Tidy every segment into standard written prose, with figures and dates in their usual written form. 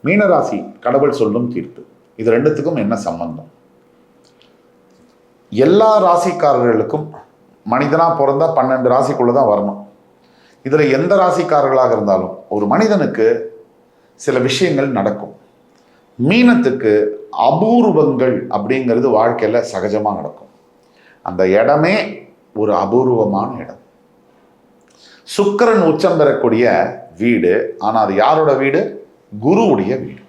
மீனராசி கடவுள் சொல்லும் தீர்ப்பு, இது ரெண்டுத்துக்கும் என்ன சம்பந்தம்? எல்லா ராசிக்காரர்களுக்கும் மனிதனா பிறந்தா 12 ராசிக்குள்ளதான் வரணும். இதுல எந்த ராசிக்காரர்களாக இருந்தாலும் ஒரு மனிதனுக்கு சில விஷயங்கள் நடக்கும். மீனத்துக்கு அபூர்வங்கள் அப்படிங்கிறது வாழ்க்கையில சகஜமா நடக்கும். அந்த இடமே ஒரு அபூர்வமான இடம். சுக்கிரன் உச்சம் பெறக்கூடிய வீடு. ஆனா அது யாரோட வீடு? குருவுடைய வீடு.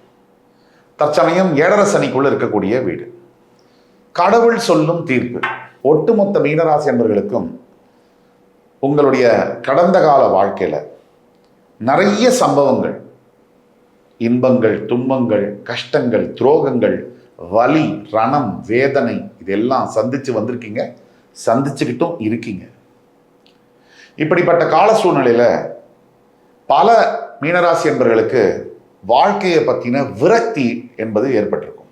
தற்சமயம் 7.5 சனிக்குள்ள இருக்கக்கூடிய வீடு. கடவுள் சொல்லும் தீர்ப்பு. ஒட்டுமொத்த மீனராசி என்பவர்களுக்கும் உங்களுடைய கடந்த கால வாழ்க்கையில நிறைய சம்பவங்கள், இன்பங்கள், துன்பங்கள், கஷ்டங்கள், துரோகங்கள், வலி, ரணம், வேதனை, இதெல்லாம் சந்திச்சு வந்திருக்கீங்க, சந்திச்சுக்கிட்டும் இருக்கீங்க. இப்படிப்பட்ட கால சூழ்நிலையில பல மீனராசி என்பவர்களுக்கு வாழ்க்கையை பற்றின விரக்தி என்பது ஏற்பட்டிருக்கும்.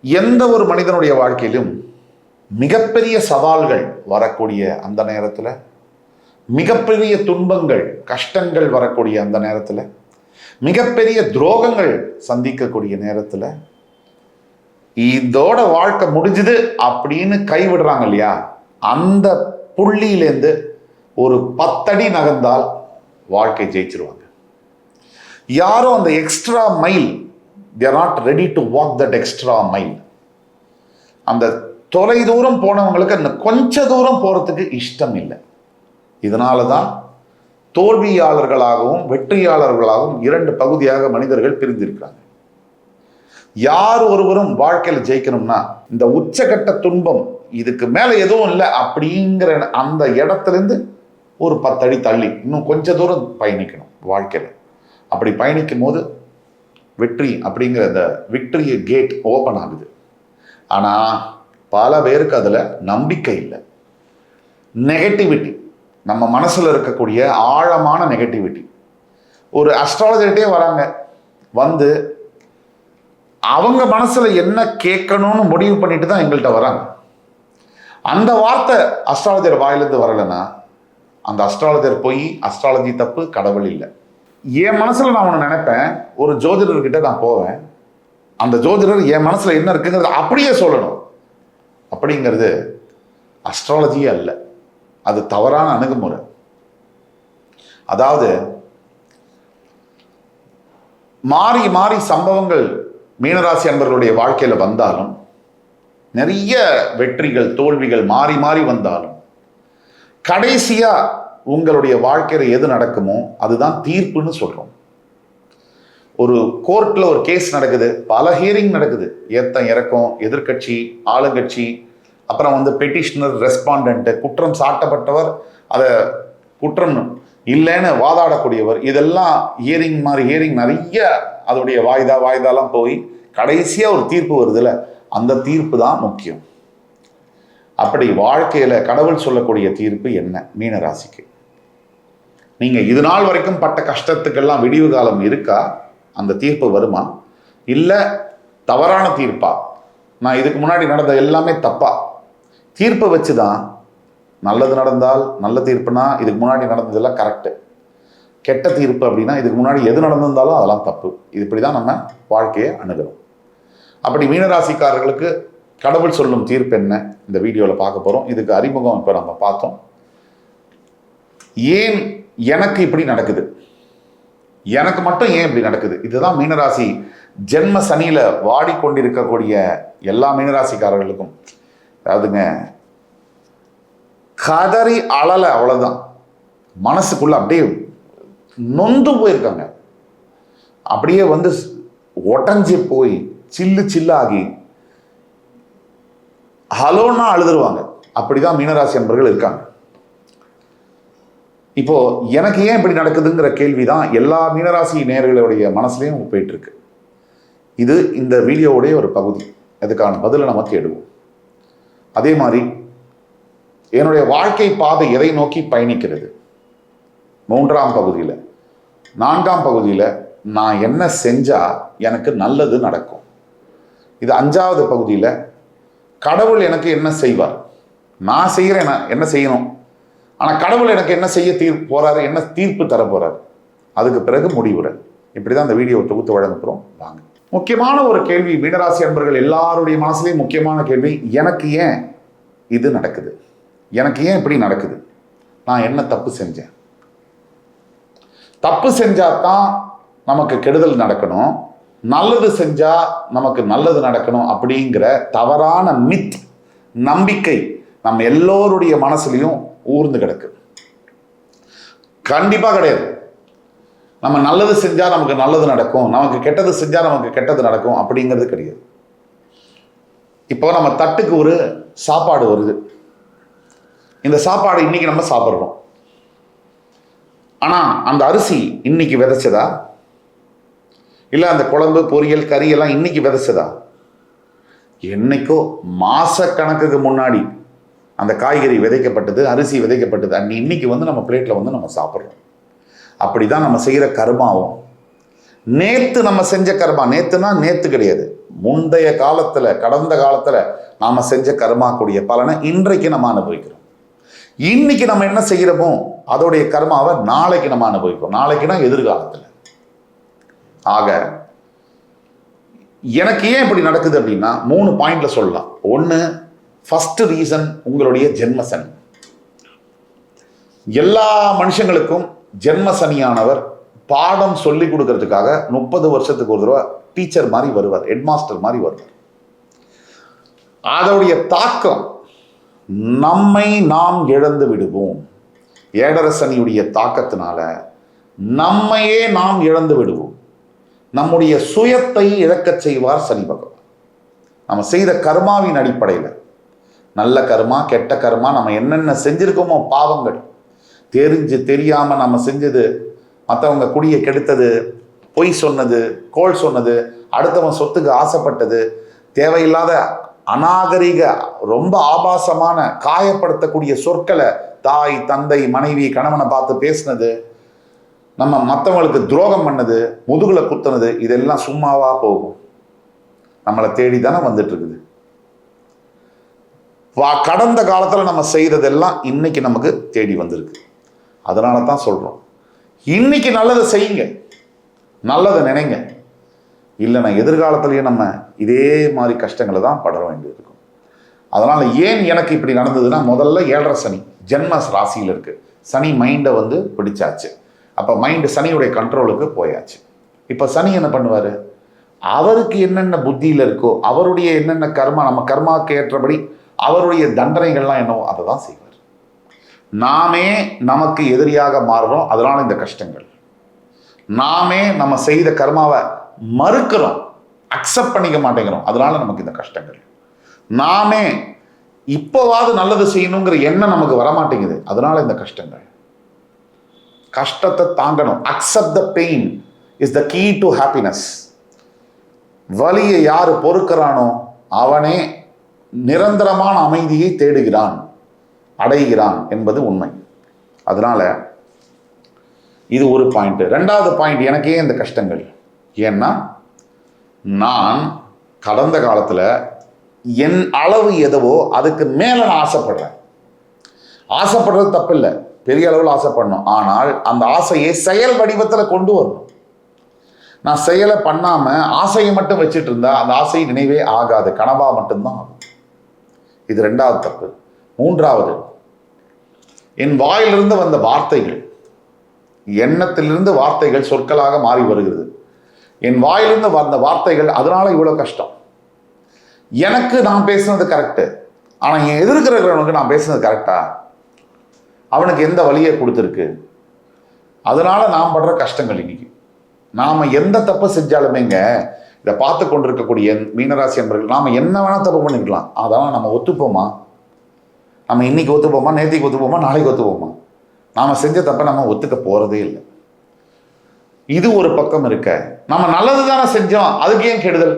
எந்த ஒரு மனிதனுடைய வாழ்க்கையிலும் மிகப்பெரிய சவால்கள் வரக்கூடிய அந்த நேரத்தில், மிகப்பெரிய துன்பங்கள், கஷ்டங்கள் வரக்கூடிய அந்த நேரத்தில், மிகப்பெரிய துரோகங்கள் சந்திக்கக்கூடிய நேரத்தில், இதோட வாழ்க்கை முடிஞ்சுது அப்படின்னு கைவிடுறாங்க இல்லையா, அந்த புள்ளியிலேருந்து ஒரு 10 அடி நகர்ந்தால் வாழ்க்கை ஜெயிச்சிருவாங்க. யாரும் அந்த extra mile, they are not ready to walk that extra mile. அந்த தொலை தூரம் போனவங்களுக்கு அந்த கொஞ்ச தூரம் போறதுக்கு இஷ்டம் இல்லை. இதனால தான் தோல்வியாளர்களாகவும் வெற்றியாளர்களாகவும் 2 பகுதியாக மனிதர்கள் பிரிந்திருக்கிறாங்க. யார் ஒருவரும் வாழ்க்கையில் ஜெயிக்கணும்னா இந்த உச்சகட்ட துன்பம், இதுக்கு மேல எதுவும் இல்லை அப்படிங்கிற அந்த இடத்துலேருந்து ஒரு 10 அடி தள்ளி இன்னும் கொஞ்ச தூரம் பயணிக்கணும் வாழ்க்கையில். அப்படி பயணிக்கும் போது வெற்றி அப்படிங்கிற அந்த விக்டரிய கேட் ஓப்பன் ஆகுது. ஆனால் பல பேருக்கு அதில் நம்பிக்கை இல்லை. நெகட்டிவிட்டி, நம்ம மனசில் இருக்கக்கூடிய ஆழமான நெகட்டிவிட்டி. ஒரு அஸ்ட்ராலஜர்கிட்டே வராங்க, வந்து அவங்க மனசில் என்ன கேட்கணும்னு முடிவு பண்ணிட்டு தான் எங்கள்கிட்ட வராங்க. அந்த வார்த்தை அஸ்ட்ராலஜர் வாயிலிருந்து வரலைன்னா அந்த அஸ்ட்ராலஜர் போய், அஸ்ட்ராலஜி தப்பு, கடவுள் இல்லை. என் மனசில் நான் ஒன்று நினைப்பேன், ஒரு ஜோதிடர்கிட்ட நான் போவேன், அந்த ஜோதிடர் என் மனசில் என்ன இருக்குங்கிறது அப்படியே சொல்லணும். அப்படிங்கிறது அஸ்ட்ராலஜியே அல்ல, அது தவறான அணுகுமுறை. அதாவது மாறி மாறி சம்பவங்கள் மீனராசி அன்பர்களுடைய வாழ்க்கையில் வந்தாலும், நிறைய வெற்றிகள் தோல்விகள் மாறி மாறி வந்தாலும், கடைசியா உங்களுடைய வாழ்க்கையில எது நடக்குமோ அதுதான் தீர்ப்புன்னு சொல்றோம். ஒரு கோர்ட்ல ஒரு கேஸ் நடக்குது, பல ஹியரிங் நடக்குது, ஏத்தம் இறக்கம், எதிர்கட்சி, ஆளுங்கட்சி, அப்புறம் பெட்டிஷனர், ரெஸ்பாண்டன்ட், குற்றம் சாட்டப்பட்டவர், அதை குற்றம் இல்லைன்னு வாதாடக்கூடியவர், இதெல்லாம் ஹியரிங் மாதிரி ஹியரிங் நிறைய அதோடைய வாய்தாலாம் போய் கடைசியா ஒரு தீர்ப்பு வருதுல, அந்த தீர்ப்பு தான் முக்கியம். அப்படி வாழ்க்கையில கடவுள் சொல்லக்கூடிய தீர்ப்பு என்ன? மீனராசிக்கு நீங்க இது நாள் வரைக்கும் பட்ட கஷ்டத்துக்கெல்லாம் விடிவு காலம் இருக்கா? அந்த தீர்ப்பு வருமா? இல்ல தவறான தீர்ப்பா? நான் இதுக்கு முன்னாடி நடந்த எல்லாமே தப்பா? தீர்ப்பை வச்சுதான் நல்லது நடந்தால் நல்ல தீர்ப்புனா இதுக்கு முன்னாடி நடந்ததெல்லாம் கரெக்டு, கெட்ட தீர்ப்பு அப்படின்னா இதுக்கு முன்னாடி எது நடந்திருந்தாலும் அதெல்லாம் தப்பு. இது இப்படிதான் நம்ம வாழ்க்கையை அணுகிறோம். அப்படி மீனராசிக்காரர்களுக்கு கடவுள் சொல்லும் தீர்ப்பு என்ன இந்த வீடியோவில் பார்க்க போகிறோம். இதுக்கு அறிமுகம் இப்போ நம்ம பார்த்தோம். ஏன் எனக்கு இப்படி நடக்குது, எனக்கு மட்டும் ஏன் இப்படி நடக்குது? இதுதான் மீனராசி ஜென்ம சனியில் வாடிக்கொண்டிருக்கக்கூடிய எல்லா மீனராசிக்காரர்களுக்கும். அதாவதுங்க, கதறி அழலை, அவ்வளோதான். மனசுக்குள்ள அப்படியே நொந்து போயிருக்காங்க, அப்படியே உடஞ்சி போய் சில்லு சில்லாகி ஹலோன்னா அழுதுருவாங்க. அப்படிதான் மீனராசி அன்பர்கள் இருக்காங்க. இப்போ எனக்கு ஏன் இப்படி நடக்குதுங்கிற கேள்விதான் எல்லா மீனராசி நேயர்களுடைய மனசுலையும் போயிட்டு இருக்கு. இது இந்த வீடியோவுடைய ஒரு பகுதி. அதுக்கான பதிலை நம்ம தேடுவோம். அதே மாதிரி என்னுடைய வாழ்க்கை பாதை எதை நோக்கி பயணிக்கிறது, 3ஆம் பகுதியில். 4ஆம் பகுதியில் நான் என்ன செஞ்சா எனக்கு நல்லது நடக்கும். இது 5ஆவது பகுதியில் கடவுள் எனக்கு என்ன செய்வார், நான் செய்கிறேன் என்ன செய்யணும், ஆனால் கடவுள் எனக்கு என்ன செய்ய போறாரு, என்ன தீர்ப்பு தர போறாரு, அதுக்கு பிறகு முடிவுரை. இப்படிதான் இந்த வீடியோ தொகுத்து வழங்குறோம். வாங்க. முக்கியமான ஒரு கேள்வி, மீனராசி அன்பர்கள் எல்லாருடைய மனசுலேயும் முக்கியமான கேள்வி, எனக்கு ஏன் இது நடக்குது, எனக்கு ஏன் இப்படி நடக்குது, நான் என்ன தப்பு செஞ்சேன்? தப்பு செஞ்சாதான் நமக்கு கெடுதல் நடக்கணும், நல்லது செஞ்சா நமக்கு நல்லது நடக்கணும் அப்படிங்கிற தவறான மித் நம்பிக்கை நம்ம எல்லோருடைய மனசுலையும் ஊர்ந்து கிடக்கு. கண்டிப்பா கிடையாது. நம்ம நல்லது செஞ்சா நமக்கு நல்லது நடக்கும், நமக்கு கெட்டது செஞ்சா நமக்கு கெட்டது நடக்கும் அப்படிங்கிறது கிடையாது. இப்போ நம்ம தட்டுக்கு ஒரு சாப்பாடு வருது, இந்த சாப்பாடு இன்னைக்கு நம்ம சாப்பிட்றோம். ஆனா அந்த அரிசி இன்னைக்கு விதைச்சதா, இல்ல அந்த குழம்பு பொரியல் கறி எல்லாம் இன்னைக்கு விதைச்சதா? என்னைக்கோ மாச கணக்குக்கு முன்னாடி அந்த காய்கறி விதைக்கப்பட்டது, அரிசி விதைக்கப்பட்டது, இன்னைக்கு வந்து நம்ம பிளேட்ல வந்து நம்ம சாப்பிட்றோம். அப்படிதான் நம்ம செய்யற கர்மாவும். நேத்து நம்ம செஞ்ச கர்மா, நேத்துனா நேத்து கிடையாது, முந்தைய காலத்துல கடந்த காலத்துல நாம செஞ்ச கர்மா கூடிய பலனை இன்றைக்கு நம்ம அனுபவிக்கிறோம். இன்னைக்கு நம்ம என்ன செய்யறோமோ அதோடைய கர்மாவை நாளைக்கு நம்ம அனுபவிப்போம். நாளைக்குனா எதிர்காலத்துல. ஆக எனக்கு ஏன் இப்படி நடக்குது அப்படின்னா 3 பாயிண்ட்ல சொல்லலாம். ஒன்று, ஃபர்ஸ்ட் ரீசன் உங்களுடைய ஜென்ம சனி. எல்லா மனுஷங்களுக்கும் ஜென்ம சனியானவர் பாடம் சொல்லி கொடுக்கறதுக்காக 30 வருஷத்துக்கு ஒரு தடவை டீச்சர் மாதிரி வருவார், ஹெட்மாஸ்டர் மாதிரி வருவார். அதோடைய தாக்கம் நம்மை நாம் இழந்து விடுவோம். ஏழரை சனியுடைய தாக்கத்தினால நம்மையே நாம் இழந்து விடுவோம். நம்முடைய சுயத்தை இழக்கச் செய்வார் சனி பகவான். நம்ம செய்த கர்மாவின் அடிப்படையில், நல்ல கர்மா கெட்ட கர்மா, நம்ம என்னென்ன செஞ்சிருக்கோமோ பாவங்கள், தெரிஞ்சு தெரியாம நம்ம செஞ்சது, மற்றவங்க குடியை கெடுத்தது, பொய் சொன்னது, கோள் சொன்னது, அடுத்தவன் சொத்துக்கு ஆசைப்பட்டது, தேவையில்லாத அநாகரிக ரொம்ப ஆபாசமான காயப்படுத்தக்கூடிய சொற்களை தாய் தந்தை மனைவி கணவனை பார்த்து பேசினது, நம்ம மற்றவங்களுக்கு துரோகம் பண்ணது, முதுகுல குத்துனது, இதெல்லாம் சும்மாவா போகும்? நம்மளை தேடி தானே வந்துட்டு இருக்குது. கடந்த காலத்துல நம்ம செய்யறதெல்லாம் இன்னைக்கு நமக்கு தேடி வந்திருக்கு. அதனால தான் சொல்றோம், இன்னைக்கு நல்லதை செய்யுங்க, நல்லதை நினைங்க. இல்லைன்னா எதிர்காலத்திலேயே நம்ம இதே மாதிரி கஷ்டங்களை தான் பட வேண்டியது இருக்கும். அதனால ஏன் எனக்கு இப்படி நடந்ததுன்னா, முதல்ல 7.5 சனி ஜென்ம ராசியில் இருக்கு. சனி மைண்டை வந்து பிடிச்சாச்சு. அப்போ மைண்டு சனியுடைய கண்ட்ரோலுக்கு போயாச்சு. இப்போ சனி என்ன பண்ணுவார்? அவருக்கு என்னென்ன புத்தியில் இருக்கோ, அவருடைய என்னென்ன கர்மா, நம்ம கர்மாவுக்கு ஏற்றபடி அவருடைய தண்டனைகள்லாம் என்னவோ அதை தான் செய்வார். நாமே நமக்கு எதிரியாக மாறுறோம், அதனால இந்த கஷ்டங்கள். நாமே நம்ம செய்த கர்மாவை மறுக்கிறோம், அக்செப்ட் பண்ணிக்க மாட்டேங்கிறோம், அதனால நமக்கு இந்த கஷ்டங்கள். நாமே இப்போவாது நல்லது செய்யணுங்கிற எண்ணம் நமக்கு வரமாட்டேங்குது, அதனால இந்த கஷ்டங்கள். கஷ்டத்தை தாங்கணும். Accept the pain is the key to happiness. வலியை யாரு பொறுக்கிறானோ அவனே நிரந்தரமான அமைதியை தேடுகிறான், அடைகிறான் என்பது உண்மை. அதனால இது ஒரு பாயிண்ட். 2வது பாயிண்ட், எனக்கே இந்த கஷ்டங்கள் ஏன்னா, நான் கடந்த காலத்துல என் அளவு எதுவோ அதுக்கு மேல நான் ஆசைப்படுறேன். ஆசைப்படுறது தப்பு இல்லை, பெரிய அளவில் ஆசைப்படணும். ஆனால் அந்த ஆசையை செயல் வடிவத்தில் கொண்டு வரணும். நான் செயலை பண்ணாம ஆசையை மட்டும் வச்சுட்டு இருந்தா அந்த ஆசை நினைவே ஆகாது, கனவா மட்டும்தான் ஆகும். இது 2வது தப்பு. 3வது, என் வாயிலிருந்து வந்த வார்த்தைகள், எண்ணத்திலிருந்து வார்த்தைகள் சொற்களாக மாறி வருகிறது. என் வாயிலிருந்து வந்த வார்த்தைகள், அதனால இவ்வளவு கஷ்டம். எனக்கு நான் பேசுனது கரெக்டு, ஆனா என் எதிர்க்கிறவனுக்கு நான் பேசுனது கரெக்டா, அவனுக்கு எந்த வழியை கொடுத்துருக்கு, அதனால நாம் படுற கஷ்டங்கள். இன்னைக்கு நாம எந்த தப்பு செஞ்சாலுமேங்க, இதை பார்த்து கொண்டிருக்கக்கூடிய மீனராசி என்பவர்கள், நாம என்ன வேணா தப்பு பண்ணிக்கலாம், அதெல்லாம் நம்ம ஒத்துப்போமா? நம்ம இன்னைக்கு ஒத்துப்போமா, நேற்றுக்கு ஒத்துப்போமா, நாளைக்கு ஒத்துப்போமா? நாம செஞ்ச தப்பை நம்ம ஒத்துக்க போறதே இல்லை. இது ஒரு பக்கம் இருக்க, நம்ம நல்லது தானே செஞ்சோம், அதுக்கு ஏன் கெடுதல்?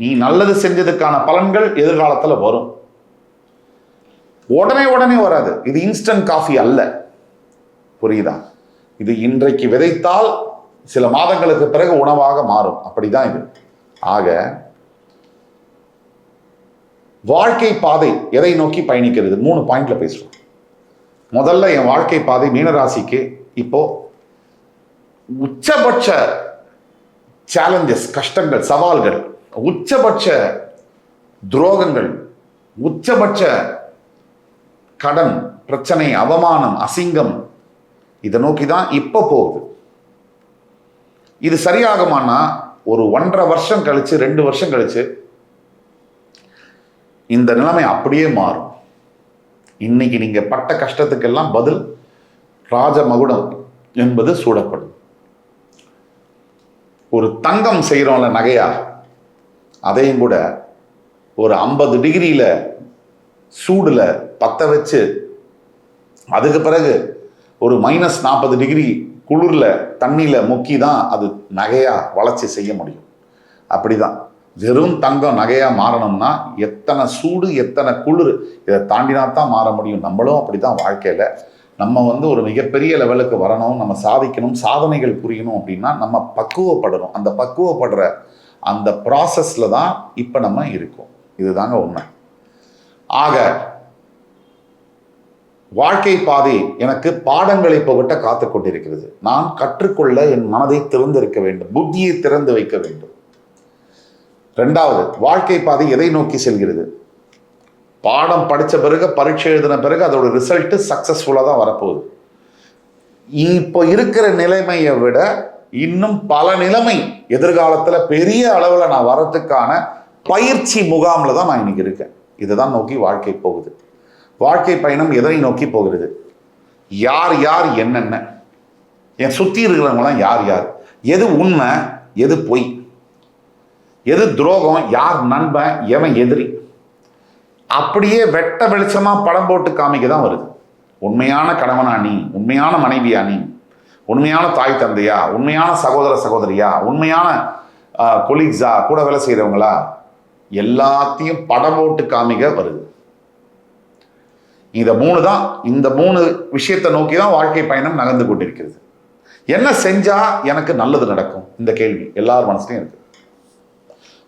நீ நல்லது செஞ்சதுக்கான பலன்கள் எதிர்காலத்துல வரும். உடனே உடனே வராது. இது இன்ஸ்டன்ட் காஃபி அல்ல, புரியுதா? இது இன்றைக்கு விதைத்தால் சில மாதங்களுக்கு பிறகு உணவாக மாறும், அப்படிதான் இது. ஆக வாழ்க்கை பாதை எதை நோக்கி பயணிக்கிறது? 3 பாயிண்ட்ல பேசுறோம். முதல்ல என் வாழ்க்கை பாதை மீனராசிக்கு இப்போ உச்சபட்ச சேலஞ்சஸ், கஷ்டங்கள், சவால்கள், உச்சபட்ச துரோகங்கள், உச்சபட்ச கடன் பிரச்சனை, அவமானம், அசிங்கம், இதை நோக்கி தான் இப்ப போகுது. இது சரியாகுமானா ஒரு 1.5 வருஷம் கழிச்சு, 2 வருஷம் கழிச்சு இந்த நிலைமை அப்படியே மாறும். இன்னைக்கு நீங்க பட்ட கஷ்டத்துக்கெல்லாம் பதில் ராஜமகுடம் என்பது சூடப்படும். ஒரு தங்கம் செய்கிறோம்ல நகையா, அதையும் கூட ஒரு 50 டிகிரியில சூடுல பத்த வச்சு அதுக்கு பிறகு ஒரு -40 டிகிரி குளிர்ல தண்ணியில முக்கி தான் அது நகையா வளைச்சி செய்ய முடியும். அப்படிதான் வெறும் தங்கம் நகையா மாறணும்னா எத்தனை சூடு, எத்தனை குளிர், இதை தாண்டினா தான் மாற முடியும். நம்மளும் அப்படிதான் வாழ்க்கையில நம்ம ஒரு மிகப்பெரிய லெவலுக்கு வரணும், நம்ம சாதிக்கணும், சாதனைகள் புரியணும் அப்படின்னா நம்ம பக்குவப்படணும். அந்த பக்குவப்படுற அந்த ப்ராசஸ்ல தான் இப்ப நம்ம இருக்கோம். இதுதாங்க உண்மை. ஆக வாழ்க்கை பாதை எனக்கு பாடங்களை புகட்ட காத்து கொண்டிருக்கிறது. நான் கற்றுக்கொள்ள என் மனதை திறந்திருக்க வேண்டும், புத்தியை திறந்து வைக்க வேண்டும். 2வது, வாழ்க்கை பாதை எதை நோக்கி செல்கிறது? பாடம் படித்த பிறகு, பரீட்சை எழுதின பிறகு அதோட ரிசல்ட் சக்சஸ்ஃபுல்லாக தான் வரப்போகுது. இப்போ இருக்கிற நிலைமையை விட இன்னும் பல நிலைமை எதிர்காலத்தில் பெரிய அளவில் நான் வரதுக்கான பயிற்சி முகாமில் தான் நான் இன்னைக்கு இருக்கேன். இதுதான் நோக்கி வாழ்க்கை போகுது. வாழ்க்கை பயணம் எதை நோக்கி போகிறது? யார் யார் என்னென்ன, என் சுற்றி இருக்கிறவங்களாம் யார் யார், எது உண்மை, எது பொய், எது துரோகம், யார் நண்பன், எவன் எதிரி, அப்படியே வெட்ட வெளிச்சமா படம் போட்டு காமிக்க தான் வருது. உண்மையான கணவனா நீ, உண்மையான மனைவியா நீ, உண்மையான தாய் தந்தையா, உண்மையான சகோதர சகோதரியா, உண்மையான கொலீக்ஸா, கூட வேலை செய்யறவங்களா, எல்லாத்தையும் படம் போட்டு காமிக்க வருது. இந்த 3 தான், இந்த 3 விஷயத்தை நோக்கி தான் வாழ்க்கை பயணம் நகர்ந்து கொண்டிருக்கிறது. என்ன செஞ்சா எனக்கு நல்லது நடக்கும்? இந்த கேள்வி எல்லார் மனசுலையும் இருக்கு.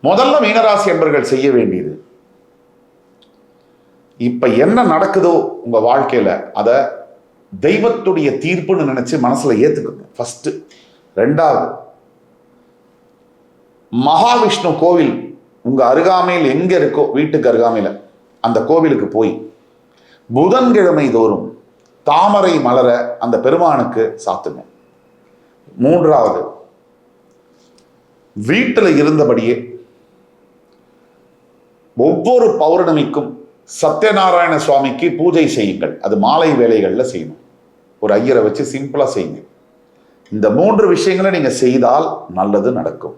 முதல்ல மீனராசி என்பர்கள் செய்ய வேண்டியது, இப்ப என்ன நடக்குதோ உங்க வாழ்க்கையில அத தெய்வத்துடைய தீர்ப்புன்னு நினைச்சு மனசுல ஏத்துக்கணும் ஃபர்ஸ்ட். 2வது, மகாவிஷ்ணு கோவில் உங்க அருகாமையில் எங்க இருக்கோ, வீட்டுக்கு அருகாமையில அந்த கோவிலுக்கு போய் புதன்கிழமை தோறும் தாமரை மலர அந்த பெருமானுக்கு சாத்துங்க. 3வது, வீட்டில் இருந்தபடியே ஒவ்வொரு பௌர்ணமிக்கும் சத்யநாராயண சுவாமிக்கு பூஜை செய்யுங்கள். அது மாலை வேளைகளில் செய்யணும். ஒரு ஐயரை வச்சு சிம்பிளா செய்யுங்க. இந்த 3 விஷயங்களை நீங்க செய்தால் நல்லது நடக்கும்.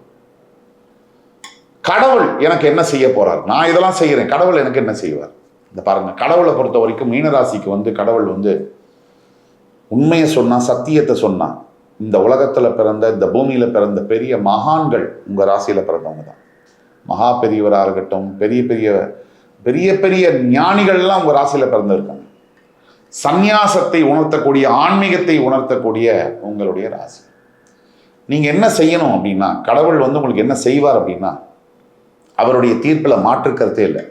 கடவுள் எனக்கு என்ன செய்ய போறார்? நான் இதெல்லாம் செய்யறேன், கடவுள் எனக்கு என்ன செய்வார்? இந்த பாருங்க, கடவுளை பொறுத்த வரைக்கும் மீனராசிக்கு கடவுள் உண்மையை சொன்னா, சத்தியத்தை சொன்னா, இந்த உலகத்துல பிறந்த, இந்த பூமியில பிறந்த பெரிய மகான்கள் உங்க ராசியில பிறந்தவங்க தான். மகா பெரியவராக இருக்கட்டும், பெரிய பெரிய பெரிய பெரிய ஞானிகள்லாம் உங்க ராசியில பிறந்திருக்காங்க. சந்நியாசத்தை உணர்த்தக்கூடிய, ஆன்மீகத்தை உணர்த்தக்கூடிய உங்களுடைய ராசி. நீங்க என்ன செய்யணும் அப்படின்னா, கடவுள் உங்களுக்கு என்ன செய்வார் அப்படின்னா, அவருடைய தீர்ப்பில் மாற்று கருத்தே இல்லை.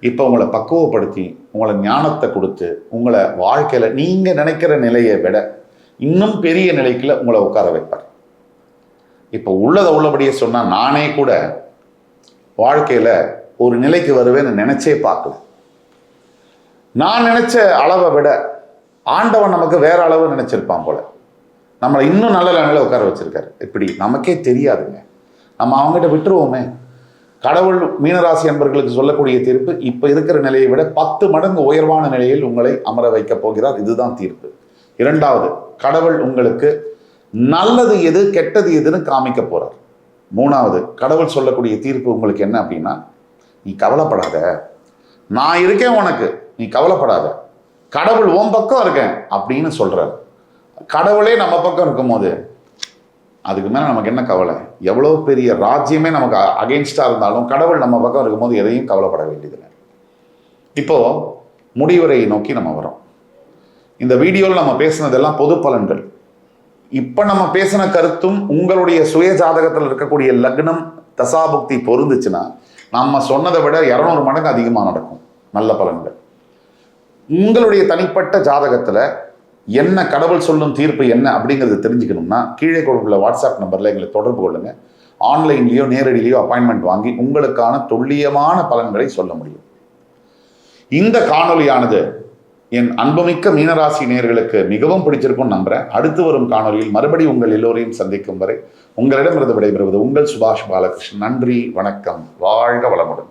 இப்போ உங்களை பக்குவப்படுத்தி, உங்களை ஞானத்தை கொடுத்து, உங்களை வாழ்க்கையில நீங்க நினைக்கிற நிலையை விட இன்னும் பெரிய நிலைக்குள்ள உங்களை உட்கார வைப்பார். இப்போ உள்ளதை உள்ளபடியே சொன்னா, நானே கூட வாழ்க்கையில ஒரு நிலைக்கு வருவேன்னு நினைச்சே பார்க்கல. நான் நினைச்ச அளவை விட ஆண்டவன் நமக்கு வேற அளவு நினைச்சிருப்பான் போல. நம்மளை இன்னும் நல்ல நிலையில உட்கார வச்சிருக்காரு. இப்படி நமக்கே தெரியாதுங்க. நம்ம அவங்ககிட்ட விட்டுருவோமே. கடவுள் மீனராசி என்பர்களுக்கு சொல்லக்கூடிய தீர்ப்பு, இப்ப இருக்கிற நிலையை விட 10 மடங்கு உயர்வான நிலையில் உங்களை அமர வைக்க போகிறார். இதுதான் தீர்ப்பு. 2வது, கடவுள் உங்களுக்கு நல்லது எது, கெட்டது எதுன்னு காமிக்க போறார். 3வது, கடவுள் சொல்லக்கூடிய தீர்ப்பு உங்களுக்கு என்ன அப்படின்னா, நீ கவலைப்படாத, நான் இருக்கேன் உனக்கு, நீ கவலைப்படாத, கடவுள் உன் பக்கம் இருக்கேன் அப்படின்னு சொல்றாரு. கடவுளே நம்ம பக்கம் இருக்கும் போது அதுக்கு மேல நமக்கு என்ன கவலை? எவ்வளவு பெரிய ராஜ்யமே நமக்கு அகெயின்ஸ்டா இருந்தாலும் கடவுள் நம்ம பக்கம் இருக்கும்போது எதையும் கவலைப்பட வேண்டியதில்லை. இப்போ முடிவுரையை நோக்கி நம்ம வரோம். இந்த வீடியோவில் நம்ம பேசினதெல்லாம் பொது பலன்கள். இப்ப நம்ம பேசின கருத்தும் உங்களுடைய சுய ஜாதகத்தில் இருக்கக்கூடிய லக்னம் தசாபுக்தி பொருந்துச்சுன்னா நம்ம சொன்னதை விட 200 மடங்கு அதிகமாக நடக்கும் நல்ல பலன்கள். உங்களுடைய தனிப்பட்ட ஜாதகத்துல என்ன கடவுள் சொல்லும் தீர்ப்பு என்ன அப்படிங்கிறது தெரிஞ்சுக்கணும்னா, கீழே கொடுக்குள்ள வாட்ஸ்அப் நம்பர்ல எங்களை தொடர்பு கொள்ளுங்க. ஆன்லைன்லேயோ நேரடியிலேயோ அப்பாயின்மெண்ட் வாங்கி உங்களுக்கான துல்லியமான பலன்களை சொல்ல முடியும். இந்த காணொலியானது என் அன்புமிக்க மீனராசி நேயர்களுக்கு மிகவும் பிடிச்சிருக்கும்னு நம்புறேன். அடுத்து வரும் காணொலியில் மறுபடியும் உங்கள் எல்லோரையும் சந்திக்கும் வரை உங்களிடமிருந்து விடைபெறுவது உங்கள் சுபாஷ் பாலகிருஷ்ணன். நன்றி, வணக்கம், வாழ்க வளமுடன்.